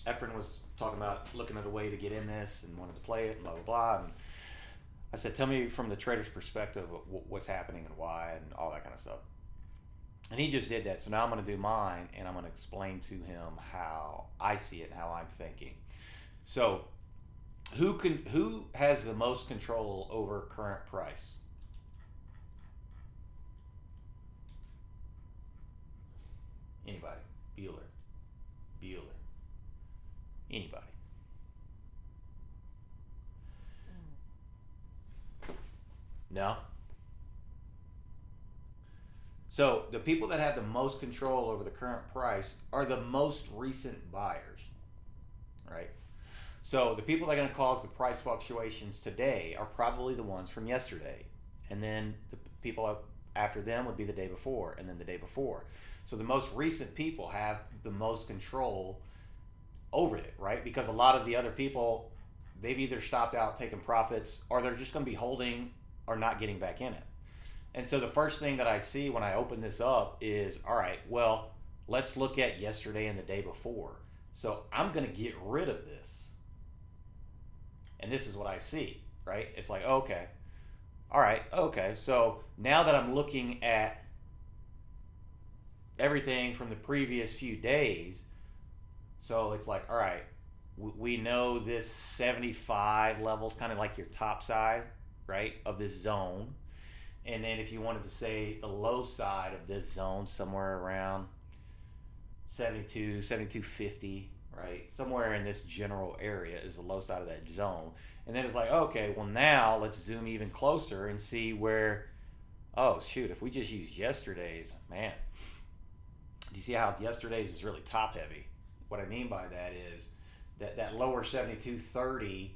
Efren was talking about looking at a way to get in this and wanted to play it and blah blah blah. And I said, tell me from the trader's perspective what's happening and why and all that kind of stuff. And he just did that. So now I'm going to do mine and I'm going to explain to him how I see it and how I'm thinking. So who has the most control over current price? Anybody? Bueller. Bueller. Anybody? No. So the people that have the most control over the current price are the most recent buyers, right? So the people that are going to cause the price fluctuations today are probably the ones from yesterday, and then the people after them would be the day before, and then the day before. So the most recent people have the most control over it, right? Because a lot of the other people, they've either stopped out taking profits, or they're just going to be holding or not getting back in it. And so the first thing that I see when I open this up is, all right, well, let's look at yesterday and the day before. So I'm going to get rid of this. And this is what I see, right? It's like, okay, all right, okay. So now that I'm looking at everything from the previous few days, so it's like, all right, we know this 75 level is kind of like your top side, right, of this zone. And then if you wanted to say the low side of this zone, somewhere around 72, 7250, right? Somewhere in this general area is the low side of that zone. And then it's like, okay, well now let's zoom even closer and see where, oh shoot, if we just use yesterday's, man, do you see how yesterday's is really top heavy? What I mean by that is that lower 7230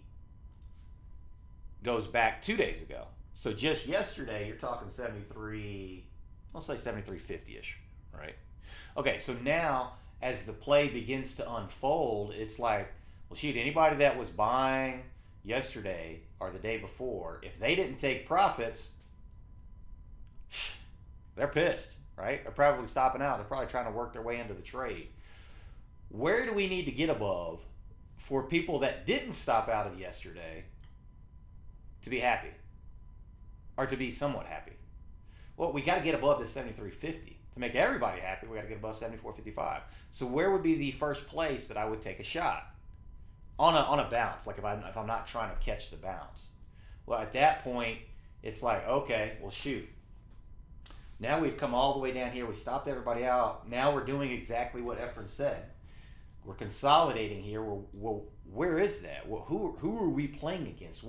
goes back 2 days ago. So just yesterday, you're talking 73, let's say 7350-ish, right? Okay, so now as the play begins to unfold, it's like, well, shoot, anybody that was buying yesterday or the day before, if they didn't take profits, they're pissed, right? They're probably stopping out. They're probably trying to work their way into the trade. Where do we need to get above for people that didn't stop out of yesterday to be happy? Or to be somewhat happy? Well, we got to get above this 73.50 to make everybody happy. We got to get above 74.55. So where would be the first place that I would take a shot on a bounce? Like if I'm not trying to catch the bounce. Well, at that point, it's like, okay, well shoot. Now we've come all the way down here. We stopped everybody out. Now we're doing exactly what Efren said. We're consolidating here. Well, where is that? Well, who are we playing against?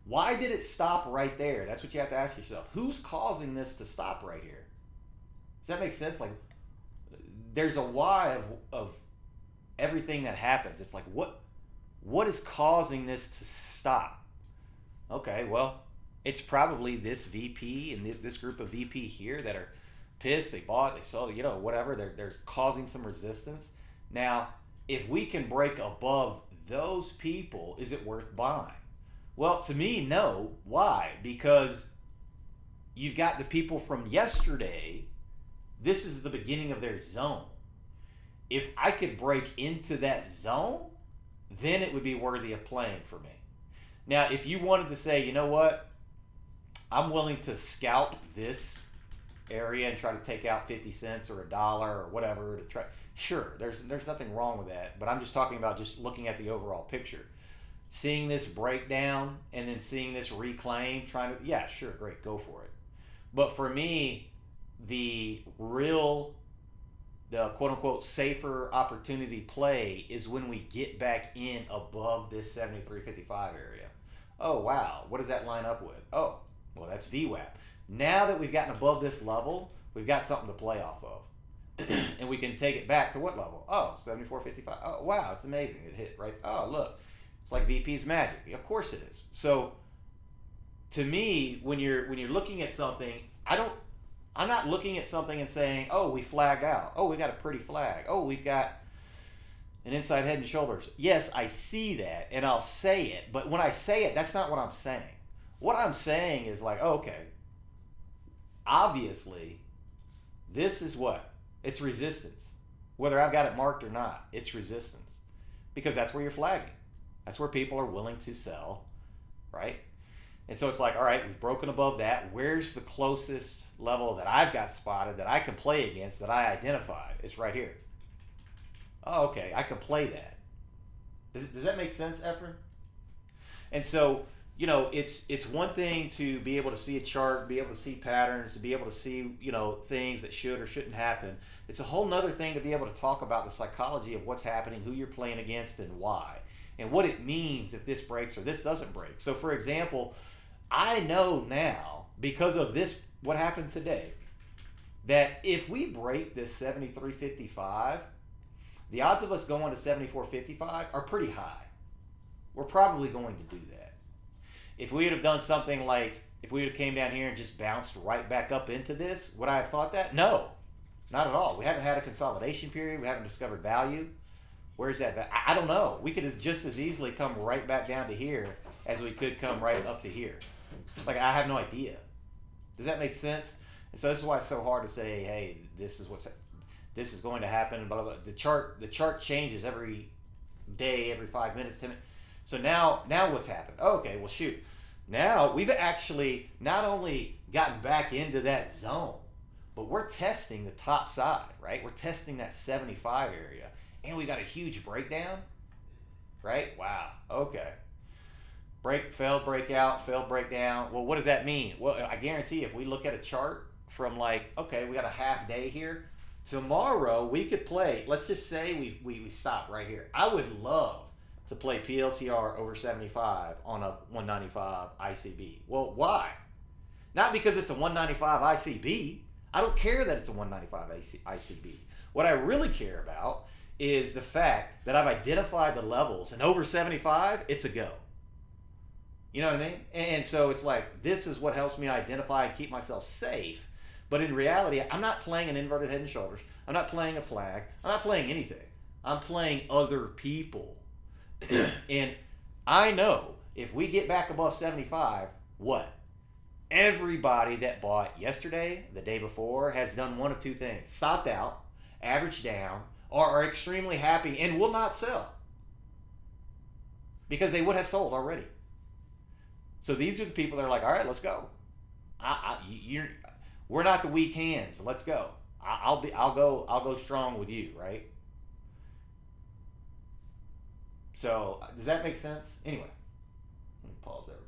Why did it stop right there? That's what you have to ask yourself. Who's causing this to stop right here? Does that make sense? Like, there's a why of everything that happens. It's like, what is causing this to stop? Okay, well, it's probably this VP and this group of VP here that are pissed. They bought, they sold, whatever. They're causing some resistance. Now, if we can break above those people, is it worth buying? Well, to me, no. Why? Because you've got the people from yesterday. This is the beginning of their zone. If I could break into that zone, then it would be worthy of playing for me. Now, if you wanted to say, you know what, I'm willing to scalp this area and try to take out 50 cents or $1 or whatever to try, sure, there's nothing wrong with that. But I'm just talking about just looking at the overall picture. Seeing this breakdown and then seeing this reclaim, yeah, sure, great, go for it. But for me, the quote unquote safer opportunity play is when we get back in above this 73.55 area. Oh, wow, what does that line up with? Oh, well, that's VWAP. Now that we've gotten above this level, we've got something to play off of. And we can take it back to what level? Oh, 74.55. Oh, wow, it's amazing. It hit right. Oh, look. It's like VP's magic. Of course it is. So to me, when you're looking at something, I'm not looking at something and saying, oh, we flagged out. Oh, we got a pretty flag. Oh, we've got an inside head and shoulders. Yes, I see that and I'll say it, but when I say it, that's not what I'm saying. What I'm saying is like, oh, okay, obviously this is what? It's resistance. Whether I've got it marked or not, it's resistance. because that's where you're flagging. That's where people are willing to sell, right? And so it's like, all right, we've broken above that. Where's the closest level that I've got spotted that I can play against that I identified? It's right here. Oh, okay, I can play that. Does that make sense, Efren? And so, it's one thing to be able to see a chart, be able to see patterns, to be able to see, things that should or shouldn't happen. It's a whole nother thing to be able to talk about the psychology of what's happening, who you're playing against, and why, and what it means if this breaks or this doesn't break. So, for example, I know now, because of this, what happened today, that if we break this 73.55, the odds of us going to 74.55 are pretty high. We're probably going to do that. If we would have done something like, if we would have came down here and just bounced right back up into this, would I have thought that? No, not at all. We haven't had a consolidation period. We haven't discovered value. Where's that? I don't know. We could just as easily come right back down to here as we could come right up to here. Like, I have no idea. Does that make sense? And so this is why it's so hard to say, hey, this is going to happen. Blah, blah, blah. The chart changes every day, every 5 minutes, 10 minutes. So now what's happened? Oh, okay, well, shoot. Now we've actually not only gotten back into that zone, but we're testing the top side, right? We're testing that 75 area, and we got a huge breakdown, right? Wow. Okay. Failed breakout, failed breakdown. Well, what does that mean? Well, I guarantee if we look at a chart from like, okay, we got a half day here. Tomorrow we could play, let's just say we stop right here. I would love to play PLTR over 75 on a 195 ICB. Well, why? Not because it's a 195 ICB. I don't care that it's a 195 ICB. What I really care about is the fact that I've identified the levels, and over 75, it's a go. You know what I mean? And so it's like, this is what helps me identify and keep myself safe. But in reality, I'm not playing an inverted head and shoulders. I'm not playing a flag. I'm not playing anything. I'm playing other people. And I know if we get back above 75, what? Everybody that bought yesterday, the day before, has done one of two things. Stopped out, averaged down, or are extremely happy and will not sell. Because they would have sold already. So these are the people that are like, all right, let's go. We're not the weak hands. Let's go. I'll go strong with you, right? So does that make sense? Anyway, let me pause that.